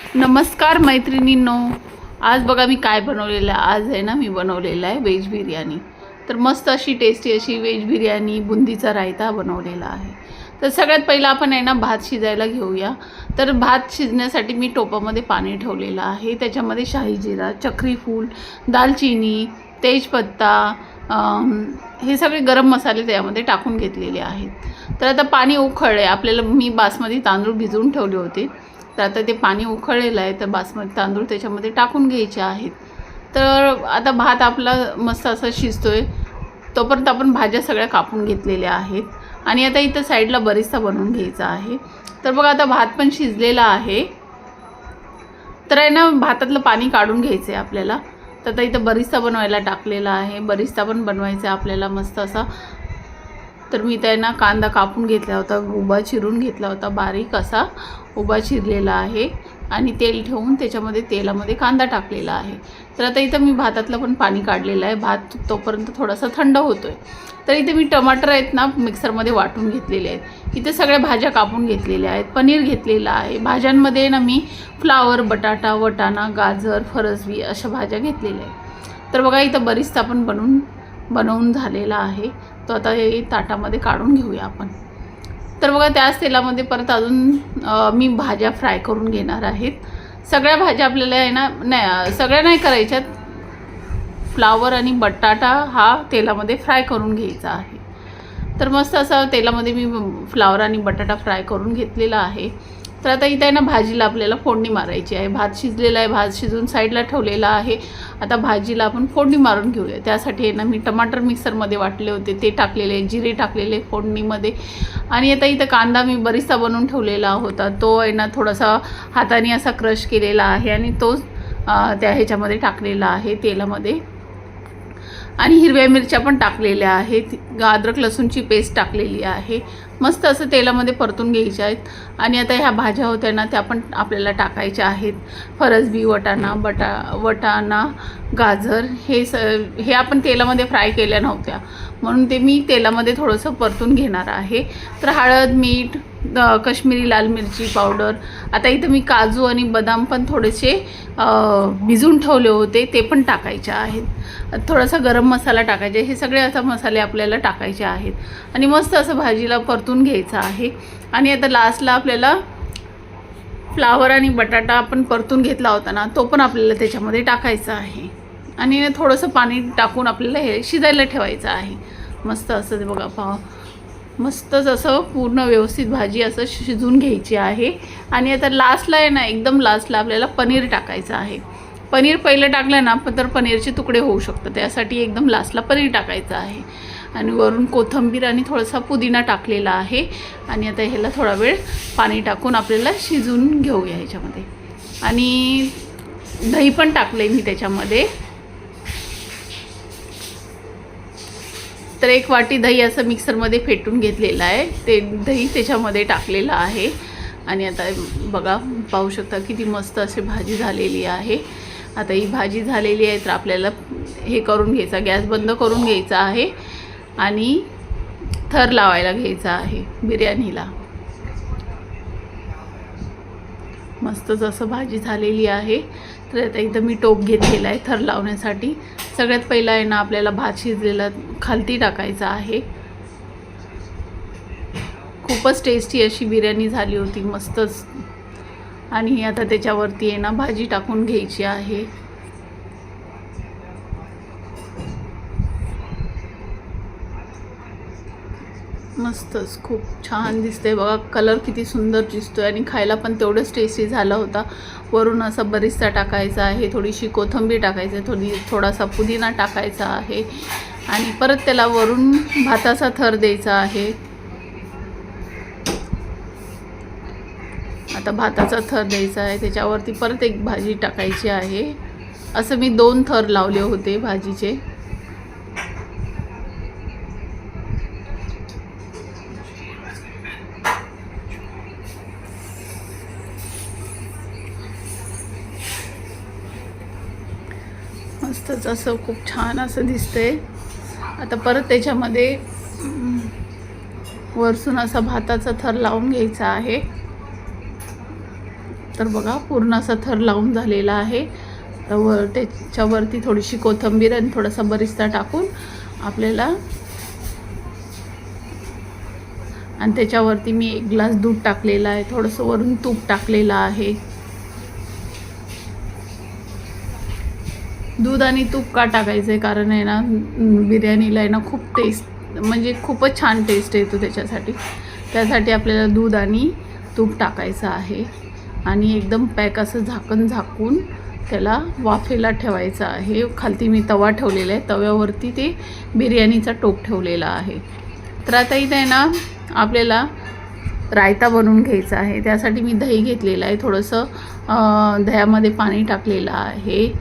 नमस्कार मैत्रिणींनो, आज बघा मी काय बनवलेलं आहे. आज आहे ना मी बनवलेला आहे व्हेज बिर्याणी. तर मस्त अशी टेस्टी अशी व्हेज बिर्याणी, बुंदीचा रायता बनवलेला आहे. तर सगळ्यात पहिलं आपण आहे ना भात शिजायला घेऊया. तर भात शिजण्यासाठी मी टोपामध्ये पाणी ठेवलेलं आहे. त्याच्यामध्ये शाही जिरा, चक्री फूल, दालचिनी, तेजपत्ता, हे सगळे गरम मसाले त्यामध्ये टाकून घेतलेले आहेत. तर आता पाणी उकळले. आपल्याला मी बासमती तांदूळ भिजवून ठेवले होते. तर आता ते पाणी उकळलेलं आहे. तर बासमती तांदूळ त्याच्यामध्ये टाकून घ्यायचे आहेत. तर आता भात आपला मस्त असा शिजतोय तोपर्यंत आपण भाज्या सगळ्या कापून घेतलेल्या आहेत. आणि आता इथं साईडला बरिस्ता बनवून घ्यायचा आहे. तर बघा आता भात पण शिजलेला आहे. तर आहे ना भातातलं पाणी काढून घ्यायचं आहे आपल्याला. तर आता इथं बरिस्ता बनवायला टाकलेला आहे. बरिस्ता पण बनवायचा आहे आपल्याला मस्त असा. तर मी त्यांना कांदा कापून घेतला होता, उभा चिरून घेतला होता, बारीक असा उभा चिरलेला आहे. आणि तेल ठेवून त्याच्यामध्ये तेलामध्ये कांदा टाकलेला आहे. तर आता इथं मी भातातलं पण पाणी काढलेलं आहे. भात तोपर्यंत थोडासा थंड होतो आहे. तर इथे मी टमाटर आहेत ना मिक्सरमध्ये वाटून घेतलेले आहेत. इथे सगळ्या भाज्या कापून घेतलेल्या आहेत. पनीर घेतलेलं आहे. भाज्यांमध्ये ना मी फ्लावर, बटाटा, वटाणा, गाजर, फरसबी अशा भाज्या घेतलेल्या आहेत. तर बघा इथं बरिस्ता पण बनवून झालेला आहे. तो आता हे ताटामध्ये काढून घेऊया आपण. तर बघा त्याच तेलामध्ये परत अजून मी भाज्या फ्राय करून घेणार आहेत. सगळ्या भाज्या आपल्याला आहे ना सगळ्या नाही करायच्यात. फ्लावर आणि बटाटा हा तेलामध्ये फ्राय करून घ्यायचा आहे. तर मस्त असा तेलामध्ये मी फ्लावर आणि बटाटा फ्राय करून घेतलेला आहे. तर आता इथे आहे ना भाजीला आपल्याला फोडणी मारायची आहे. भात शिजलेला आहे. भात शिजून साईडला ठेवलेला आहे. आता भाजीला आपण फोडणी मारून घेऊया. त्यासाठी आहे ना मी टमाटर मिक्सरमध्ये वाटले होते, ते टाकलेले, जिरे टाकलेले फोडणीमध्ये. आणि आता इथं कांदा मी बरिस्ता बनवून ठेवलेला होता, तो आहे ना थोडासा हाताने असा क्रश केलेला आहे आणि तो त्या ह्याच्यामध्ये टाकलेला आहे तेलामध्ये. आणि हिरव्या मिरच्या पण टाकलेल्या आहेत. अद्रक लसूणची पेस्ट टाकलेली आहे. मस्त असं तेलामध्ये परतून घ्यायच्या आहेत. आणि आता ह्या भाज्या होत्या ना त्या पण आपल्याला टाकायच्या आहेत. फरसबी, वटाणा, गाजर हे आपण तेलामध्ये फ्राय केल्या नव्हत्या, म्हणून ते मी तेलामध्ये थोडंसं परतून घेणार आहे. तर हळद, मीठ, काश्मीरी लाल मिरची पावडर. आता इथं मी काजू आणि बदाम पण थोडेसे भिजून ठेवले होते, ते पण टाकायचे आहेत. थोडासा गरम मसाला टाकायचा. हे सगळे आता मसाले आपल्याला टाकायचे आहेत. आणि मस्त असं भाजीला परतून घ्यायचं आहे. आणि आता लास्टला आपल्याला फ्लावर आणि बटाटा आपण परतून घेतला होता ना, तो पण आपल्याला त्याच्यामध्ये टाकायचा आहे. आणि थोडंसं पाणी टाकून आपल्याला हे शिजायला ठेवायचं आहे. मस्त असं ते बघा मस्तच असं पूर्ण व्यवस्थित भाजी असं शिजून घ्यायची आहे. आणि आता लास्टला आहे ना एकदम लास्टला आपल्याला पनीर टाकायचं आहे. पनीर पहिलं टाकलं ना तर पनीरचे तुकडे होऊ शकतात, त्यासाठी एकदम लास्टला पनीर टाकायचं आहे. आणि वरून कोथिंबीर आणि थोडासा पुदिना टाकलेला आहे. आणि आता ह्याला थोडा वेळ पाणी टाकून आपल्याला शिजवून घेऊया ह्याच्यामध्ये. आणि दही पण टाकले मी त्याच्यामध्ये. तर 1 वाटी दही असं मिक्सरमध्ये फेटून घेतलेलं आहे. ते दही त्याच्यामध्ये टाकलेलं आहे. आणि आता बघा पाहू शकता किती मस्त अशी भाजी झालेली आहे. आता ही भाजी झालेली आहे तर आपल्याला हे करून घ्यायचा, गॅस बंद करून घ्यायचा आहे. आणि थर लावायला घ्यायचा आहे बिर्याणीला. मस्तच असं भाजी झालेली आहे. तर आता इथं मी टोप घेतलेला आहे थर लावण्यासाठी. सगळ्यात पहिला आहे ना आपल्याला भात शिजलेला खालती टाकायचा आहे. खूपच टेस्टी अशी बिर्याणी झाली होती, मस्तच. आणि आता त्याच्यावरती आहे ना भाजी टाकून घ्यायची आहे. मस्तच खूप छान दिसते बघा. कलर किती सुंदर दिसतोय आणि खायला पण तेवढंच टेस्टी झाला होता. वरून असा बरिस्ता टाकायचा आहे, थोडीशी कोथिंबीर टाकायची आहे, थोडासा पुदिना टाकायचा आहे. आणि परत त्याला वरून भाताचा थर द्यायचा आहे. आता भाताचा थर द्यायचा आहे, त्याच्यावरती परत एक भाजी टाकायची आहे. असं मी 2 थर लावले होते भाजीचे. मस्तच असं खूप छान असं दिसतंय. आता परत त्याच्यामध्ये वरसून असा भाताचा थर लावून घ्यायचा आहे. तर बघा पूर्ण असा थर लावून झालेला आहे. तर त्याच्यावरती थोडीशी कोथिंबीर आणि थोडासा बरिस्ता टाकून आपल्याला, आणि त्याच्यावरती मी 1 ग्लास दूध टाकलेला आहे, थोडंसं वरून तूप टाकलेलं आहे. दूध आणि तूप का टाकायचं आहे, कारण आहे ना बिर्याणीला आहे ना खूप टेस्ट, म्हणजे खूपच छान टेस्ट येतो त्यासाठी आपल्याला दूध आणि तूप टाकायचं आहे. आणि एकदम पॅक असं झाकून त्याला वाफेला ठेवायचं आहे. खालती मी तवा ठेवलेला आहे, तव्यावरती ते बिर्याणीचा टोप ठेवलेला आहे. तर आता इथे आहे ना आपल्याला रायता बनवून घ्यायचा आहे. त्यासाठी मी दही घेतलेलं आहे, थोडंसं दह्यामध्ये पाणी टाकलेलं आहे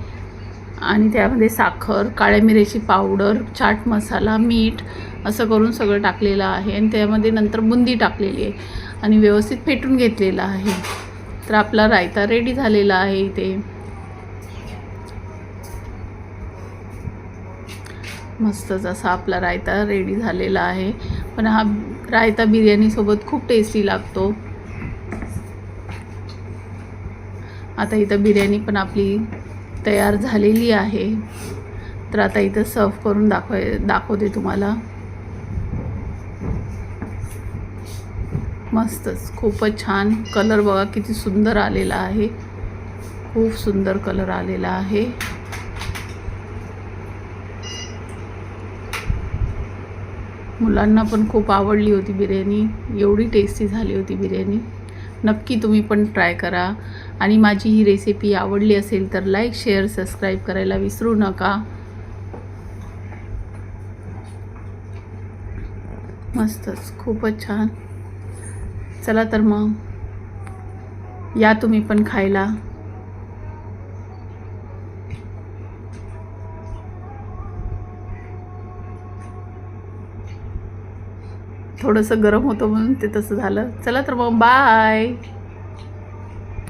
आणि त्यामध्ये साखर, काळ्या मिऱ्याची पावडर, चाट मसाला, मीठ असं करून सगळं टाकलेलं आहे. आणि त्यामध्ये नंतर बुंदी टाकलेली आहे आणि व्यवस्थित फेटून घेतलेलं आहे. तर आपला रायता रेडी झालेला आहे. इथे मस्तच असा आपला रायता रेडी झालेला आहे. पण हा रायता बिर्याणीसोबत खूप टेस्टी लागतो. आता इथं बिर्याणी पण आपली तयार झालेली आहे. तर आता इथं सर्व करून दाखवते तुम्हाला. मस्तच, खूपच छान. कलर बघा किती सुंदर आलेला आहे, खूप सुंदर कलर आलेला आहे. मुलांना पण खूप आवडली होती बिर्याणी, एवढी टेस्टी झाली होती बिर्याणी. नक्की तुम्ही पण ट्राय करा. आणि माझी ही रेसिपी आवडली असेल तर लाईक, शेअर, सबस्क्राईब करायला विसरू नका. मस्तच, खूपच छान. चला तर मग या तुम्ही पण खायला. थोडंसं गरम होतं म्हणून ते तसं झालं. चला तर मग बाय.